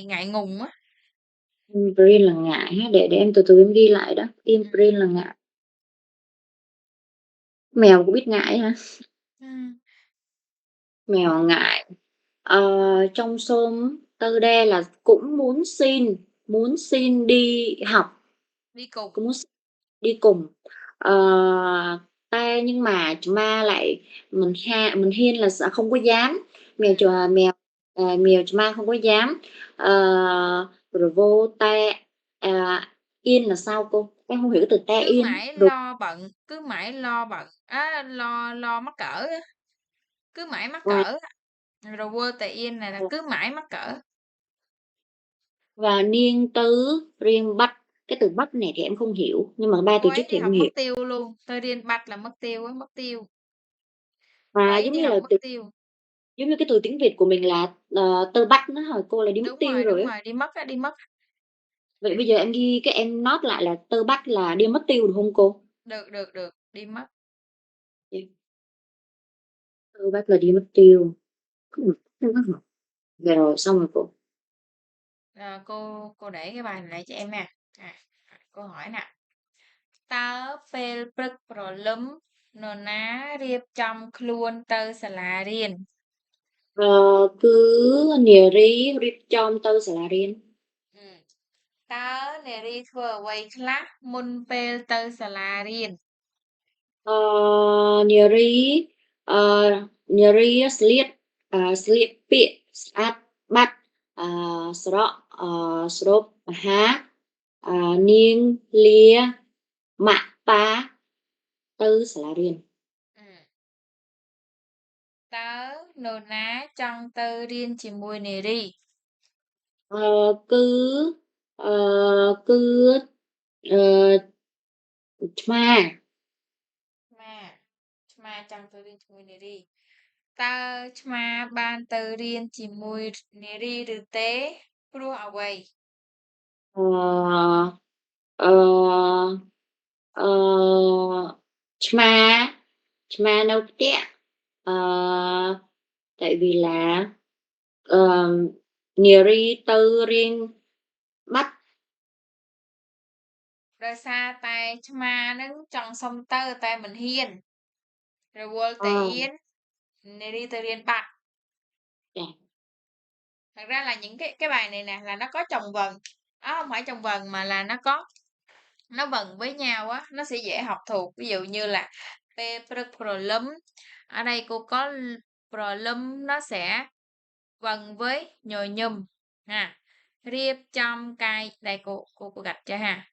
ngại ngùng á. Imprin là ngại ha, để em từ từ em ghi lại đó. Imprin là ngại. Mèo cũng biết ngại hả? Ừm. Mèo ngại. Trong xôm tơ đe là cũng muốn xin đi học, Đi cùng. cũng muốn đi cùng. Ta nhưng mà ma lại mình hiên là sẽ không có dám. Mèo chà mèo mèo ma không có dám. Rồi vô ta yên là sao cô? Em không hiểu cái từ ta Cứ yên. mãi Rồi lo bận, cứ mãi lo bận, lo mắc cỡ á, cứ mãi mắc và, cỡ á. Rồi quơ tề yên này là cứ mãi mắc cỡ. và niên tứ riêng bắt. Cái từ bắt này thì em không hiểu, nhưng mà ba Cô từ trước ấy đi thì em học mất hiểu. tiêu luôn, tôi điên bạch là mất tiêu á, mất tiêu. Cô Và ấy giống đi như học là mất tiêu. giống như cái từ tiếng Việt của mình là tơ bắt nó hồi cô là đi mất tiêu rồi Đúng á. rồi, đi mất á, đi mất. Vậy bây giờ em ghi cái em note lại là tơ bắt là đi mất tiêu được không cô? Được, đi mất. Dạ. Tơ bắt là đi mất tiêu. Dạ rồi xong rồi cô. Cô để cái bài này lại cho em nè. Câu hỏi nè. Tớ phê bức problem nôn ná riêng trong khuôn tơ xà là riêng. Ờ, cứ nìa rí rít trong tơ sẽ là riêng. Ừ. Tớ nè đi thừa quay class môn phê tơ xà là riêng. Ờ, nìa rí nìa rí sliết sliết piệt sát bắt srọ srop há niêng lia mạ pa tơ sẽ là riêng. Ừ. Tớ nôn ná trong tơ riêng chỉ mùi nè đi. Ờ, cứ ờ, cứ ờ, ma Mà trong tơ riêng chỉ mùi nè đi. Tớ mà ban tơ riêng chỉ mùi nè đi rư tế. Pru away. ờ, ờ, ờ, chma chma nâu tẹt. Ờ, tại vì là nhiều ri tư riêng bắt. Rồi xa tay mà nâng trong sông tơ tay mình hiền. Rồi vô tệ Ờ, yên. Nè đi tơ riêng bạc. dạ. Thật ra là những cái bài này nè là nó có chồng vần. Không phải chồng vần mà là nó vần với nhau á, nó sẽ dễ học thuộc. Ví dụ như là problem. Ở đây cô có problem nó sẽ vần với nhồi nhùm ha. Riêng trong cây đây cô gạch cho ha.